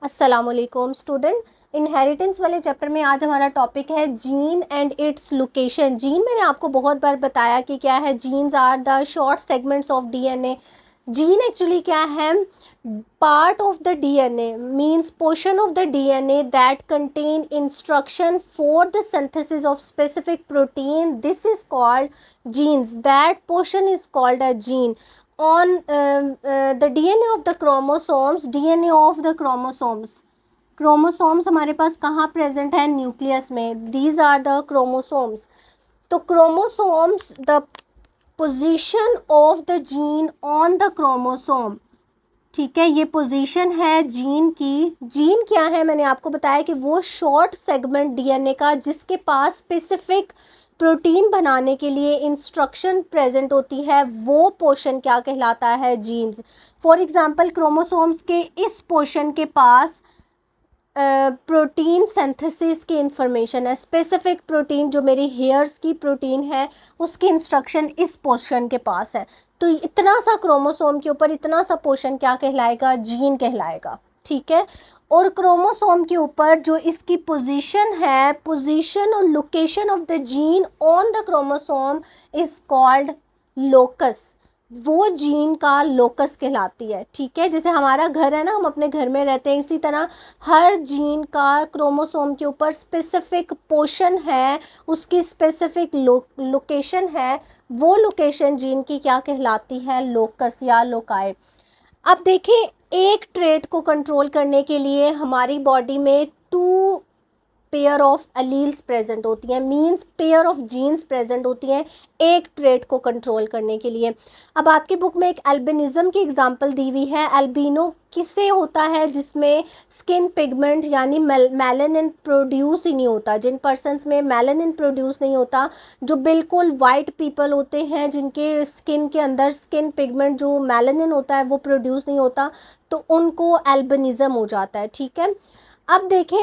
अस्सलामुअलैकुम student. Inheritance वाले chapter में आज हमारा टॉपिक है gene and its location. Gene मैंने आपको बहुत बार बताया कि क्या है। Genes are the short segments of DNA. Gene actually क्या है? Part of the DNA means portion of the DNA that contain instruction for the synthesis of specific protein. This is called genes. That portion is called a gene on the DNA of the chromosomes। DNA of the chromosomes हमारे पास कहाँ present है? Nucleus में। these are the chromosomes। तो chromosomes the position of the gene on the chromosome, ठीक है, ये position है gene की। जीन क्या है? मैंने आपको बताया कि वो शॉर्ट सेगमेंट डीएनए का जिसके पास स्पेसिफिक प्रोटीन बनाने के लिए इंस्ट्रक्शन प्रेजेंट होती है, वो पोर्शन क्या कहलाता है? जीन्स। फॉर एग्जांपल क्रोमोसोम्स के इस पोर्शन के पास प्रोटीन सिंथेसिस की इंफॉर्मेशन है। स्पेसिफिक प्रोटीन जो मेरी हेयर्स की प्रोटीन है उसकी इंस्ट्रक्शन इस पोर्शन के पास है। तो इतना सा क्रोमोसोम के ऊपर इतना सा पोर्शन क्या कहलाएगा? जीन कहलाएगा, ठीक है। और क्रोमोसोम के ऊपर जो इसकी पोजीशन है, पोजीशन और location of the gene on the chromosome is called locus. वो जीन का लोकस कहलाती है, ठीक है। जैसे हमारा घर है ना, हम अपने घर में रहते हैं, इसी तरह हर जीन का क्रोमोसोम के ऊपर स्पेसिफिक पोर्शन है, उसकी स्पेसिफिक लोकेशन है। वो लोकेशन जीन की क्या कहलाती है? लोकस या लोकाई। अब देखें, एक ट्रेट को कंट्रोल करने के लिए हमारी बॉडी में two pair of alleles present होती हैं, means pair of genes present होती हैं एक ट्रेट को कंट्रोल करने के लिए। अब आपकी बुक में एक एल्बिनिज्म की एग्जांपल दी हुई है। एल्बिनो किससे होता है? जिसमें स्किन पिगमेंट यानी मेलानिन प्रोड्यूस ही नहीं होता। जिन पर्सन्स में मेलानिन प्रोड्यूस नहीं होता, जो बिल्कुल वाइट पीपल होते हैं जिनके स्किन के अंदर स्किन पिगमेंट जो मेलानिन होता है वो प्रोड्यूस नहीं होता, तो उनको एल्बिनिज्म हो जाता है, ठीक है। अब देखें,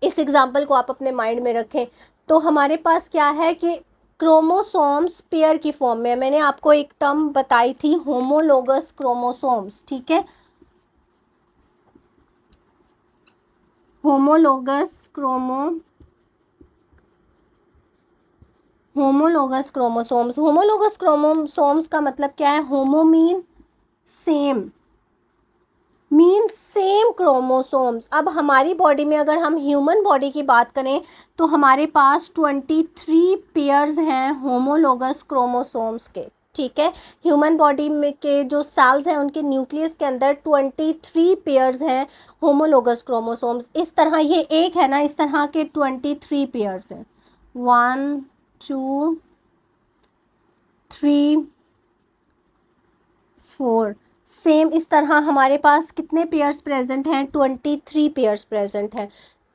इस एग्जाम्पल को आप अपने माइंड में रखें। तो हमारे पास क्या है कि क्रोमोसोम्स पेयर की फॉर्म में। मैंने आपको एक टर्म बताई थी, होमोलोगस क्रोमोसोम्स, ठीक है। Homologous chromosomes. होमोलोगस क्रोमोसोम्स का मतलब क्या है? Homo mean same, means same chromosomes. अब हमारी बॉडी में अगर हम ह्यूमन बॉडी की बात करें तो हमारे पास 23 पेयर्स हैं होमोलोगस क्रोमोसोम्स के, ठीक है। ह्यूमन बॉडी में के जो सेल्स हैं उनके न्यूक्लियस के अंदर 23 पेयर्स हैं होमोलोगस क्रोमोसोम्स। इस तरह ये एक है ना, इस तरह के 23 पेयर्स हैं। 1 2 3 4। सेम इस तरह हमारे पास कितने पेयर्स प्रेजेंट हैं? 23 पेयर्स प्रेजेंट हैं।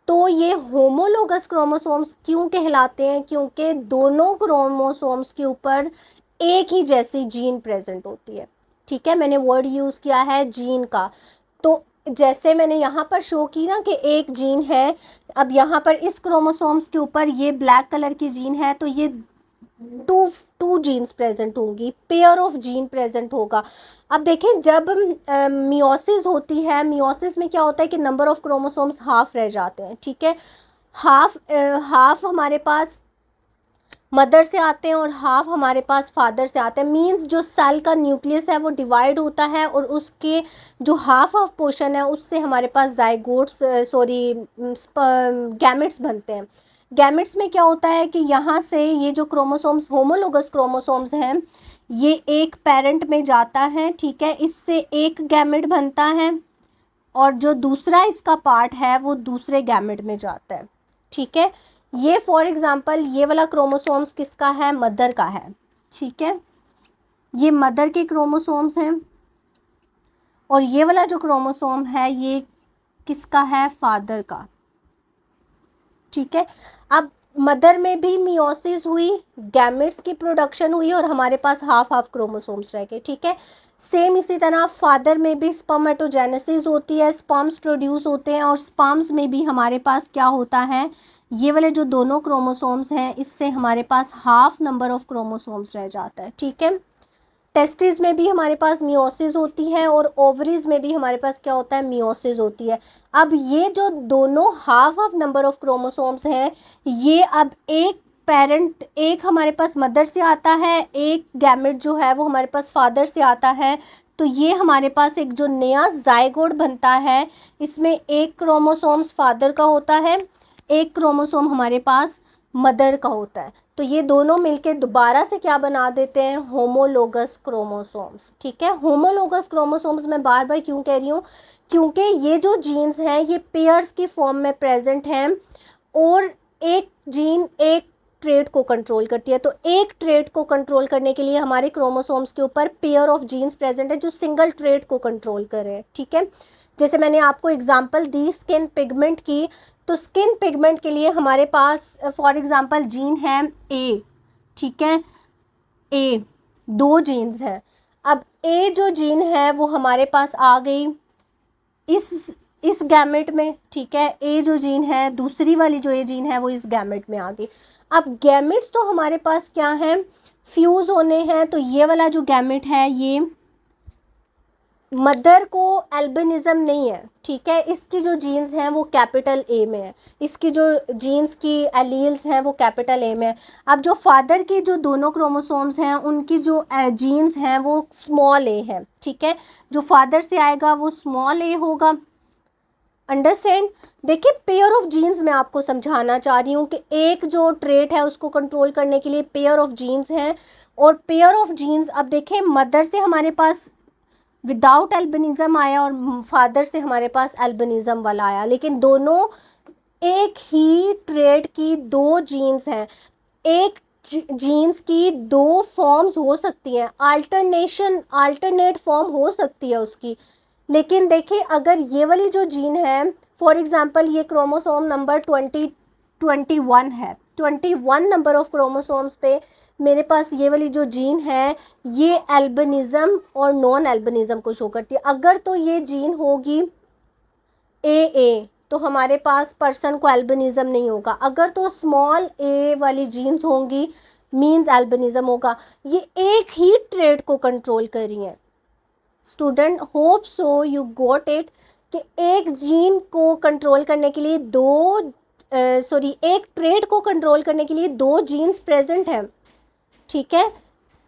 तो ये होमोलोगस क्रोमोसोम्स क्यों कहलाते हैं? क्योंकि दोनों क्रोमोसोम्स के ऊपर एक ही जैसी जीन प्रेजेंट होती है, ठीक है। मैंने वर्ड यूज़ किया है जीन का। तो जैसे मैंने यहाँ पर शो की ना कि एक जीन है, अब यहाँ पर इस क्रोमोसोम्स के ऊपर ये ब्लैक कलर की जीन है, तो ये टू जीन्स प्रेजेंट होंगी, पेयर ऑफ जीन प्रेजेंट होगा। अब देखें, जब मियोसिस होती है, मियोसिस में क्या होता है कि नंबर ऑफ क्रोमोसोम्स हाफ रह जाते हैं, ठीक है। हाफ हमारे पास मदर से आते हैं और हाफ हमारे पास फादर से आते हैं। मींस जो सेल का न्यूक्लियस है वो डिवाइड होता है और उसके जो हाफ पोर्शन है उससे हमारे पास जाइगोट्स गैमेट्स बनते हैं। गैमेट्स में क्या होता है कि यहाँ से ये जो क्रोमोसोम्स होमोलोगस क्रोमोसोम्स हैं ये एक पेरेंट में जाता है, ठीक है। इससे एक गैमेट बनता है और जो दूसरा इसका पार्ट है वो दूसरे गैमेट में जाता है, ठीक है। ये फॉर एग्जांपल ये वाला क्रोमोसोम्स किसका है? मदर का है, ठीक है। ये मदर के क्रोमोसोम्स हैं और ये वाला जो क्रोमोसोम है ये किसका है? फादर का, ठीक है। अब मदर में भी मियोसिस हुई, गैमेट्स की प्रोडक्शन हुई और हमारे पास हाफ क्रोमोसोम्स रह गए, ठीक है। सेम इसी तरह फादर में भी स्पर्मेटोजेनेसिस होती है, स्पर्म्स प्रोड्यूस होते हैं और स्पर्म्स में भी हमारे पास क्या होता है? ये वाले जो दोनों क्रोमोसोम्स हैं इससे हमारे पास हाफ नंबर ऑफ क्रोमोसोम्स रह जाता है, ठीक है। टेस्टिस में भी हमारे पास मियोसिस होती है और ओवरीज में भी हमारे पास क्या होता है, मियोसिस होती है। अब ये जो दोनों half of number of chromosomes हैं, ये अब एक पेरेंट, एक हमारे पास मदर से आता है, एक गैमेट जो है वो हमारे पास फादर से आता है। तो ये हमारे पास एक जो नया जाइगोट बनता है, इसमें एक क्रोमोसोम्स फादर का होता है, एक क्रोमोसोम हमारे पास मदर का होता है। तो ये दोनों मिलके दोबारा से क्या बना देते हैं, होमोलोगस क्रोमोसोम्स। ठीक है, होमोलोगस क्रोमोसोम्स मैं बार बार क्यों कह रही हूँ, क्योंकि ये जो जीन्स हैं ये पेयर्स की फॉर्म में प्रेजेंट हैं और एक जीन एक ट्रेट को कंट्रोल करती है। तो एक ट्रेट को कंट्रोल करने के लिए हमारे क्रोमोसोम्स के ऊपर पेयर ऑफ जीन्स प्रेजेंट है जो सिंगल ट्रेट को कंट्रोल करें। ठीक है, जैसे मैंने आपको एग्जांपल दी स्किन पिगमेंट की, तो स्किन पिगमेंट के लिए हमारे पास फॉर एग्जांपल जीन है ए। ठीक है, ए, दो जीन्स हैं। अब ए जो जीन है वो हमारे पास आ गई इस गैमेट में। ठीक है, ए जो जीन है, दूसरी वाली जो ए जीन है वो इस गैमेट में आ गई। अब गैमेट्स तो हमारे पास क्या हैं, फ्यूज होने हैं। तो ये वाला जो गैमेट है ये मदर को एल्बिनिज्म नहीं है। ठीक है, इसकी जो जीन्स हैं वो कैपिटल ए में है, इसकी जो जीन्स की एलील्स हैं वो कैपिटल ए में है। अब जो फादर की जो दोनों क्रोमोसोम्स हैं उनकी जो जीन्स हैं वो स्मॉल ए है। ठीक है, जो फादर से आएगा वो स्मॉल ए होगा। अंडरस्टैंड। देखिए, पेयर ऑफ जीन्स मैं आपको समझाना चाह रही हूँ कि एक जो ट्रेट है उसको कंट्रोल करने के लिए पेयर ऑफ जीन्स हैं। और पेयर ऑफ जीन्स, अब देखें, मदर से हमारे पास विदाउट एल्बिनिज्म आया और फादर से हमारे पास एल्बिनिज्म वाला आया, लेकिन दोनों एक ही ट्रेट की दो जीन्स हैं। एक जीन्स की दो फॉर्म्स हो सकती हैं, अल्टरनेट फॉर्म हो सकती है उसकी। लेकिन देखिए, अगर ये वाली जो जीन है, फॉर एग्जांपल ये क्रोमोसोम नंबर 21 है, 21 नंबर ऑफ क्रोमोसोम्स पे मेरे पास ये वाली जो जीन है ये एल्बिनिज्म और नॉन एल्बिनिज्म को शो करती है। अगर तो ये जीन होगी ए तो हमारे पास पर्सन को एल्बिनिज्म नहीं होगा। अगर तो स्मॉल ए वाली जीन्स होंगी मींस एल्बिनिज्म होगा। ये एक ही ट्रेट को कंट्रोल कर रही हैं। Student, hope so you got it कि एक जीन को कंट्रोल करने के लिए एक ट्रेट को कंट्रोल करने के लिए दो जीन्स प्रेजेंट हैं। ठीक है,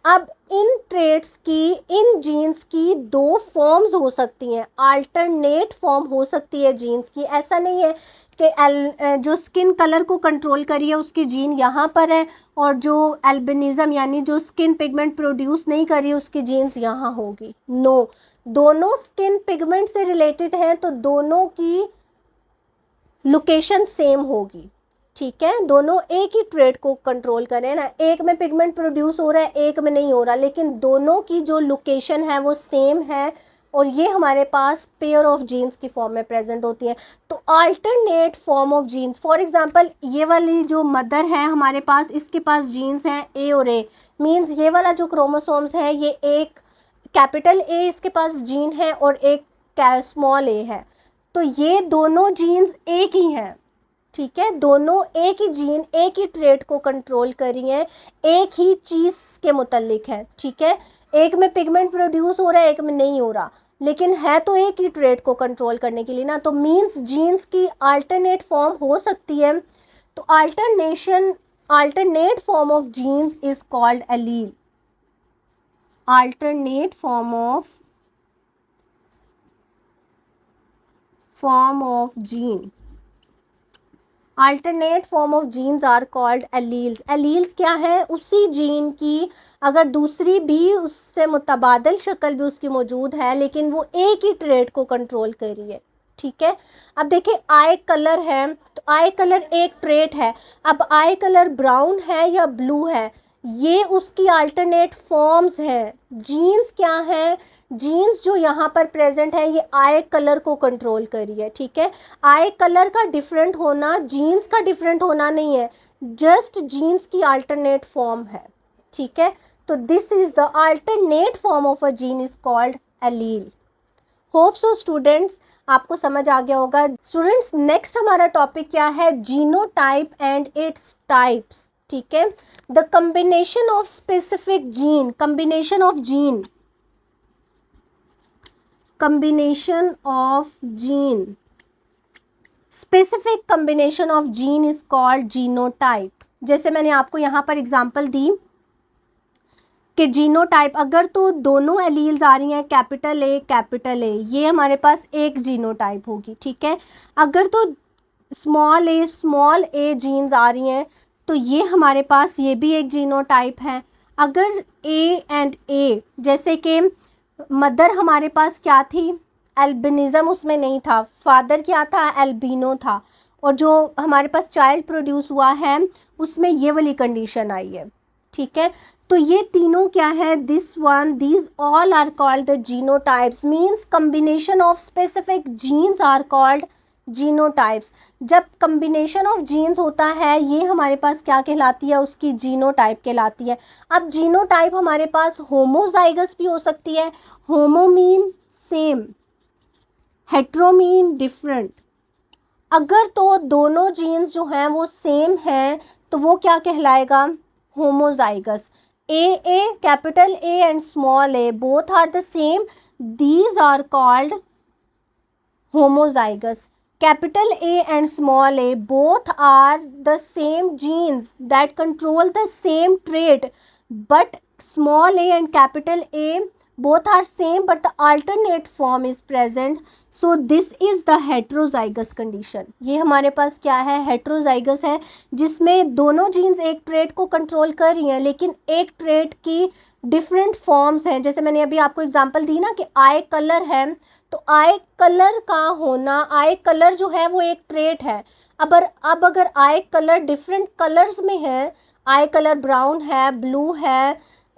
अब इन ट्रेट्स की, इन जीन्स की दो फॉर्म्स हो सकती हैं, अल्टरनेट फॉर्म हो सकती है जीन्स की। ऐसा नहीं है कि जो स्किन कलर को कंट्रोल करी है उसकी जीन यहाँ पर है और जो एल्बिनिज्म यानी जो स्किन पिगमेंट प्रोड्यूस नहीं कर रही है उसकी जीन्स यहाँ होगी। नो, दोनों स्किन पिगमेंट से रिलेटेड हैं तो दोनों की लोकेशन सेम होगी। ठीक है, दोनों एक ही ट्रेट को कंट्रोल करें ना, एक में पिगमेंट प्रोड्यूस हो रहा है एक में नहीं हो रहा, लेकिन दोनों की जो लोकेशन है वो सेम है और ये हमारे पास पेयर ऑफ जीन्स की फॉर्म में प्रेजेंट होती है। तो alternate form of genes, for example ये वाली जो मदर है हमारे पास, इसके पास जीन्स हैं ए और ए, मींस ये वाला जो क्रोमोसोम्स है ये एक कैपिटल ए इसके पास जीन है और एक स्मॉल ए है। तो ये दोनों जीन्स एक ही हैं। ठीक है, दोनों एक ही जीन एक ही ट्रेट को कंट्रोल कर रही हैं, एक ही चीज़ के मुतल्लिक है। ठीक है, एक में पिगमेंट प्रोड्यूस हो रहा है एक में नहीं हो रहा, लेकिन है तो एक ही ट्रेट को कंट्रोल करने के लिए ना। तो मींस जीन्स की अल्टरनेट फॉर्म हो सकती है। तो alternate form of genes is called allele. Alternate form of gene, alternate form of genes are called alleles. Alleles क्या है, उसी जीन की अगर दूसरी भी उससे मुतबादल शक्ल भी उसकी मौजूद है लेकिन वो एक ही ट्रेट को कंट्रोल कर रही है। ठीक है, अब देखिए आई कलर है तो आई कलर एक ट्रेट है। अब आई कलर ब्राउन है या ब्लू है, ये उसकी अल्टरनेट फॉर्म्स हैं। जीन्स क्या है, जीन्स जो यहाँ पर प्रेजेंट है ये आई कलर को कंट्रोल कर रही है। ठीक है, आई कलर का डिफरेंट होना जीन्स का डिफरेंट होना नहीं है, जस्ट जीन्स की अल्टरनेट फॉर्म है। ठीक है, तो this is the alternate form of a gene is called allele. Hope so students आपको समझ आ गया होगा। स्टूडेंट्स, नेक्स्ट हमारा टॉपिक क्या है, जीनोटाइप एंड इट्स टाइप्स। ठीक है। The combination of specific gene, combination of gene, combination of gene, specific combination of gene is called genotype। जैसे मैंने आपको यहाँ पर एग्जांपल दी कि जीनोटाइप, अगर तो दोनों एलील्स आ रही हैं कैपिटल ए, ये हमारे पास एक जीनोटाइप होगी, ठीक है। अगर तो स्मॉल ए जीन्स आ रही हैं तो ये हमारे पास ये भी एक जीनोटाइप है। अगर ए एंड ए, जैसे कि मदर हमारे पास क्या थी, एल्बिनिज़म उसमें नहीं था, फादर क्या था, एल्बिनो था, और जो हमारे पास चाइल्ड प्रोड्यूस हुआ है उसमें ये वाली कंडीशन आई है, ठीक है। तो ये तीनों क्या है, this one, these all are called the genotypes, means combination of specific genes are called genotypes. जब कम्बिनेशन ऑफ जीन्स होता है ये हमारे पास क्या कहलाती है, उसकी जीनोटाइप कहलाती है। अब जीनोटाइप हमारे पास होमोजाइगस भी हो सकती है, homo mean same, hetero mean different. अगर तो दोनों जीन्स जो हैं वो सेम हैं तो वो क्या कहलाएगा, homozygous. A capital A and small A both are the same, these are called homozygous। Capital A and small a both are the same genes that control the same trait, but small a and capital A both are same but the alternate form is present, so this is the heterozygous condition। ये हमारे पास क्या है, heterozygous है, जिसमें दोनों jeans एक trait को control कर रही हैं लेकिन एक ट्रेट की डिफरेंट फॉर्म्स हैं। जैसे मैंने अभी आपको एग्जांपल दी ना कि आई कलर है, तो आई कलर का होना, आई कलर जो है वो एक ट्रेट है। अब अगर आई कलर डिफरेंट कलर्स में है, आई कलर ब्राउन है, ब्लू है,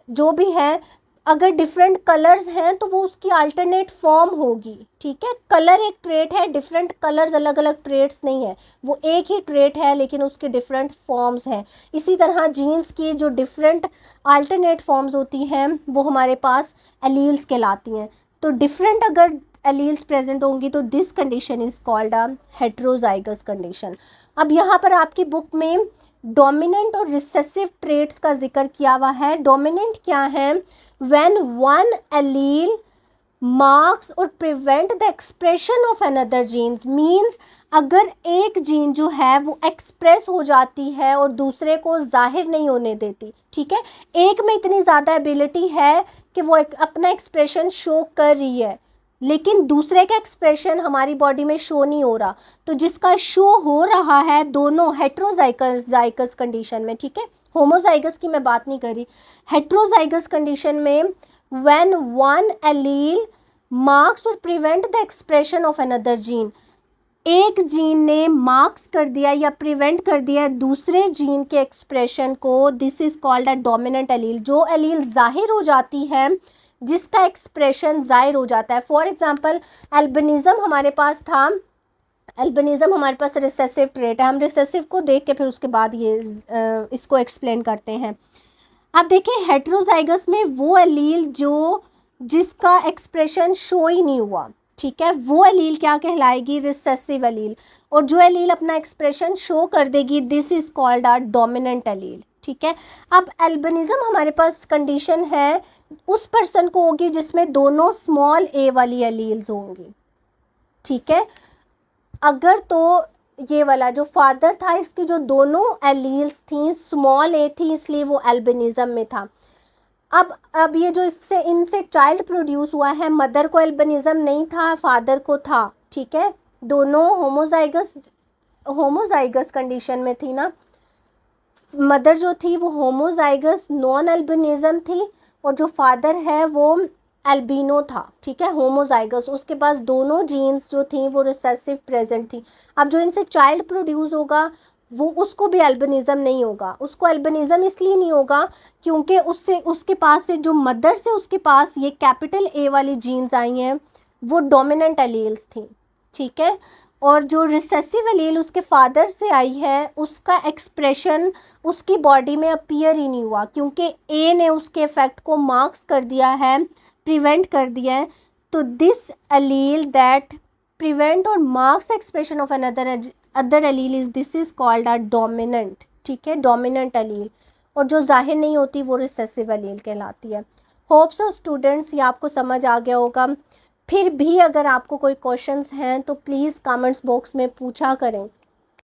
जो भी है, अगर डिफरेंट कलर्स हैं तो वो उसकी अल्टरनेट फॉर्म होगी, ठीक है। कलर एक ट्रेट है, डिफरेंट कलर्स अलग अलग ट्रेट्स नहीं है, वो एक ही ट्रेट है लेकिन उसके डिफरेंट फॉर्म्स हैं। इसी तरह जीन्स की जो डिफरेंट अल्टरनेट फॉर्म्स होती हैं वो हमारे पास एलील्स कहलाती हैं। तो डिफरेंट अगर एलील्स प्रेजेंट होंगी तो this condition is called a heterozygous condition. अब यहाँ पर आपकी बुक में डोमिनेंट और रिसेसिव ट्रेट्स का जिक्र किया हुआ है। डोमिनेंट क्या है, व्हेन वन एलील मार्क्स और prevent the expression of another genes, means अगर एक जीन जो है वो एक्सप्रेस हो जाती है और दूसरे को जाहिर नहीं होने देती, ठीक है। एक में इतनी ज़्यादा एबिलिटी है कि वो अपना एक्सप्रेशन शो कर रही है लेकिन दूसरे का एक्सप्रेशन हमारी बॉडी में शो नहीं हो रहा, तो जिसका शो हो रहा है दोनों हेट्रोजाइगस कंडीशन में, ठीक है। होमोजाइगस की मैं बात नहीं कर रही, हेट्रोजाइगस कंडीशन में व्हेन वन एलील मार्क्स और prevent the expression of another gene, एक जीन ने मार्क्स कर दिया या प्रिवेंट कर दिया दूसरे जीन के एक्सप्रेशन को, this is called a dominant allele. जो एलील जाहिर हो जाती है, जिसका एक्सप्रेशन जाहिर हो जाता है, फॉर एग्जांपल एल्बिनिज़म हमारे पास था, एल्बिनिज़म हमारे पास रिसेसिव ट्रेट है। हम रिसेसिव को देख के फिर उसके बाद ये इसको एक्सप्लेन करते हैं। आप देखें हेट्रोजाइगस में वो एलील जो जिसका एक्सप्रेशन शो ही नहीं हुआ, ठीक है, वो एलील क्या कहलाएगी, रिसेसिव एलील। और जो एलील अपना एक्सप्रेशन शो कर देगी, this is called a dominant allele, ठीक है। अब एल्बिनिज़म हमारे पास कंडीशन है उस पर्सन को होगी जिसमें दोनों स्मॉल ए वाली एलील्स होंगी, ठीक है। अगर तो ये वाला जो फादर था इसकी जो दोनों एलील्स थी स्मॉल ए थी, इसलिए वो एल्बिनिज़म में था। अब ये जो इससे इनसे चाइल्ड प्रोड्यूस हुआ है, मदर को एल्बिनिज़म नहीं था, फादर को था, ठीक है। दोनों होमोजाइगस कंडीशन में थी ना, मदर जो थी वो होमोजाइगस नॉन एल्बिनिज़म थी और जो फादर है वो एल्बिनो था, ठीक है, होमोजाइगस। उसके पास दोनों जीन्स जो थी वो रिसेसिव प्रेजेंट थी। अब जो इनसे चाइल्ड प्रोड्यूस होगा वो उसको भी एल्बिनिज़म नहीं होगा। उसको एल्बिनिज़म इसलिए नहीं होगा क्योंकि उसके पास से जो मदर से उसके पास ये कैपिटल ए वाली जीन्स आई हैं वो डोमिनेंट एलील्स थी, ठीक है। और जो रिसेसिव एलील उसके फादर से आई है उसका एक्सप्रेशन उसकी बॉडी में अपीयर ही नहीं हुआ क्योंकि ए ने उसके इफेक्ट को मार्क्स कर दिया है, प्रिवेंट कर दिया है। तो दिस एलील दैट प्रिवेंट और marks expression of other allele is this is called a dominant, ठीक है, डोमिनेंट अलील, और जो जाहिर नहीं होती वो रिसेसिव अलील कहलाती है। होप्स ऑफ स्टूडेंट्स ये आपको समझ आ गया होगा। फिर भी अगर आपको कोई क्वेश्चंस हैं तो प्लीज़ कमेंट्स बॉक्स में पूछा करें।